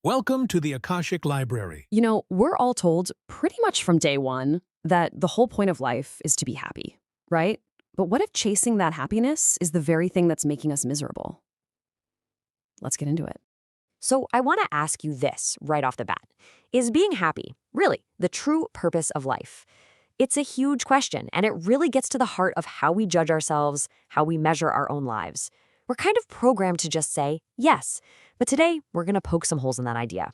Welcome to the Akashic Library. We're all told pretty much from day one that the whole point of life is to be happy, right? But what if chasing that happiness is the very thing that's making us miserable? Let's get into it. So I want to ask you this right off the bat. Is being happy really the true purpose of life? It's a huge question, and it really gets to the heart of how we judge ourselves, how we measure our own lives. We're kind of programmed to just say yes, but today we're going to poke some holes in that idea.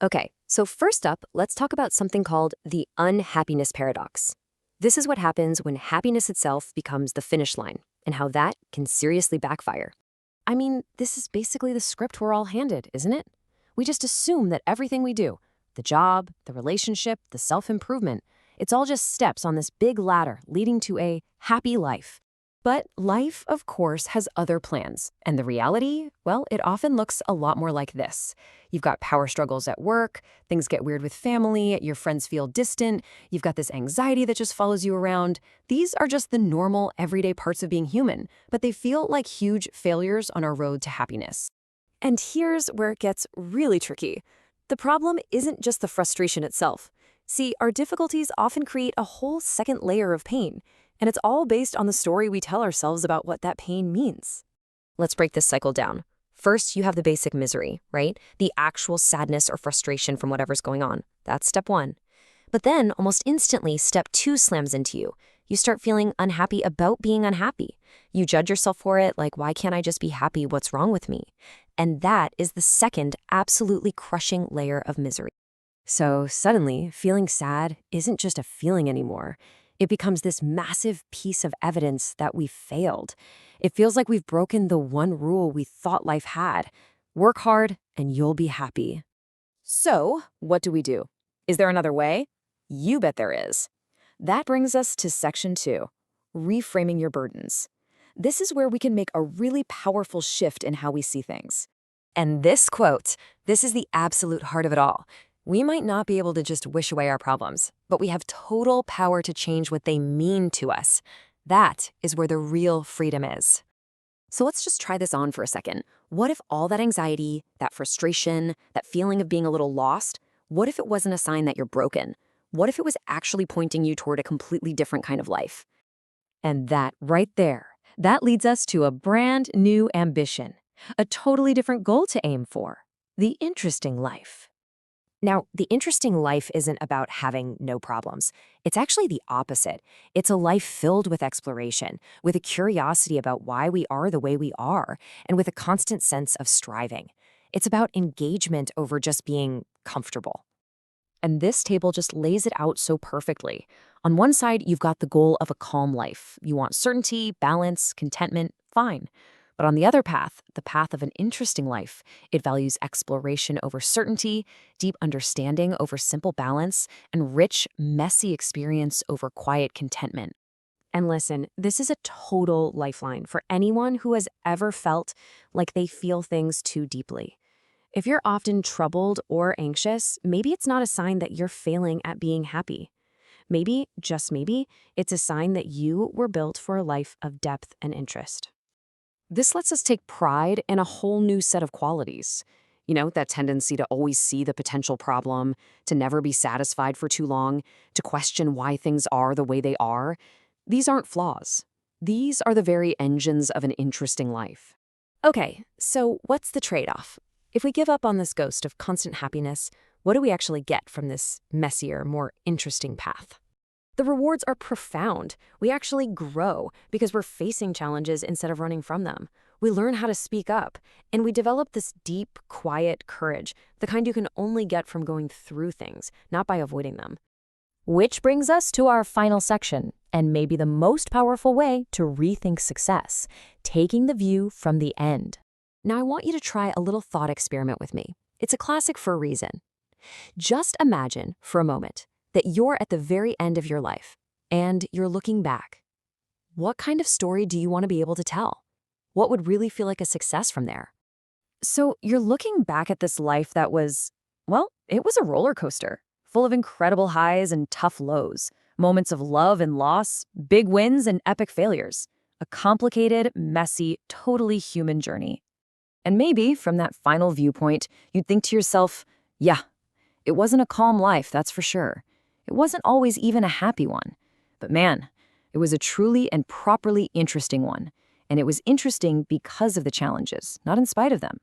Okay, so first up, let's talk about something called the unhappiness paradox. This is what happens when happiness itself becomes the finish line, and how that can seriously backfire. I mean, this is basically the script we're all handed, isn't it? We just assume that everything we do, the job, the relationship, the self-improvement, it's all just steps on this big ladder leading to a happy life. But life, of course, has other plans. And the reality, well, it often looks a lot more like this. You've got power struggles at work, things get weird with family, your friends feel distant, you've got this anxiety that just follows you around. These are just the normal, everyday parts of being human, but they feel like huge failures on our road to happiness. And here's where it gets really tricky. The problem isn't just the frustration itself. See, our difficulties often create a whole second layer of pain. And it's all based on the story we tell ourselves about what that pain means. Let's break this cycle down. First, you have the basic misery, right? The actual sadness or frustration from whatever's going on. That's step one. But then, almost instantly, step two slams into you. You start feeling unhappy about being unhappy. You judge yourself for it, like, why can't I just be happy? What's wrong with me? And that is the second absolutely crushing layer of misery. So suddenly, feeling sad isn't just a feeling anymore. It becomes this massive piece of evidence that we've failed. It feels like we've broken the one rule we thought life had. Work hard and you'll be happy. So, what do? Is there another way? You bet there is. That brings us to section 2, reframing your burdens. This is where we can make a really powerful shift in how we see things. And this quote, this is the absolute heart of it all. We might not be able to just wish away our problems, but we have total power to change what they mean to us. That is where the real freedom is. So let's just try this on for a second. What if all that anxiety, that frustration, that feeling of being a little lost, what if it wasn't a sign that you're broken? What if it was actually pointing you toward a completely different kind of life? And that right there, that leads us to a brand new ambition, a totally different goal to aim for, the interesting life. Now, the interesting life isn't about having no problems. It's actually the opposite. It's a life filled with exploration, with a curiosity about why we are the way we are, and with a constant sense of striving. It's about engagement over just being comfortable. And this table just lays it out so perfectly. On one side, you've got the goal of a calm life. You want certainty, balance, contentment, fine. But on the other path, the path of an interesting life, it values exploration over certainty, deep understanding over simple balance, and rich, messy experience over quiet contentment. And listen, this is a total lifeline for anyone who has ever felt like they feel things too deeply. If you're often troubled or anxious, maybe it's not a sign that you're failing at being happy. Maybe, just maybe, it's a sign that you were built for a life of depth and interest. This lets us take pride in a whole new set of qualities. That tendency to always see the potential problem, to never be satisfied for too long, to question why things are the way they are. These aren't flaws. These are the very engines of an interesting life. Okay, so what's the trade-off? If we give up on this ghost of constant happiness, what do we actually get from this messier, more interesting path? The rewards are profound. We actually grow because we're facing challenges instead of running from them. We learn how to speak up, and we develop this deep, quiet courage, the kind you can only get from going through things, not by avoiding them. Which brings us to our final section, and maybe the most powerful way to rethink success, taking the view from the end. Now I want you to try a little thought experiment with me. It's a classic for a reason. Just imagine, for a moment, that you're at the very end of your life, and you're looking back. What kind of story do you want to be able to tell? What would really feel like a success from there? So you're looking back at this life that was, well, it was a roller coaster, full of incredible highs and tough lows, moments of love and loss, big wins and epic failures. A complicated, messy, totally human journey. And maybe from that final viewpoint, you'd think to yourself, yeah, it wasn't a calm life, that's for sure. It wasn't always even a happy one. But man, it was a truly and properly interesting one. And it was interesting because of the challenges, not in spite of them.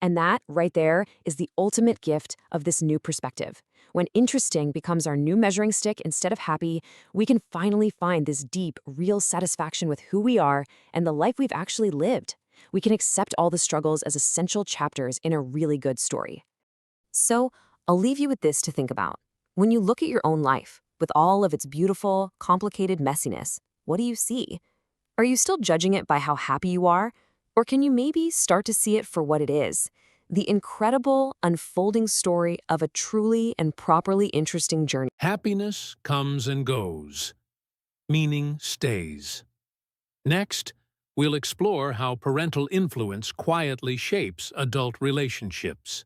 And that, right there, is the ultimate gift of this new perspective. When interesting becomes our new measuring stick instead of happy, we can finally find this deep, real satisfaction with who we are and the life we've actually lived. We can accept all the struggles as essential chapters in a really good story. So, I'll leave you with this to think about. When you look at your own life, with all of its beautiful, complicated messiness, what do you see? Are you still judging it by how happy you are? Or can you maybe start to see it for what it is? The incredible, unfolding story of a truly and properly interesting journey. Happiness comes and goes. Meaning stays. Next, we'll explore how parental influence quietly shapes adult relationships.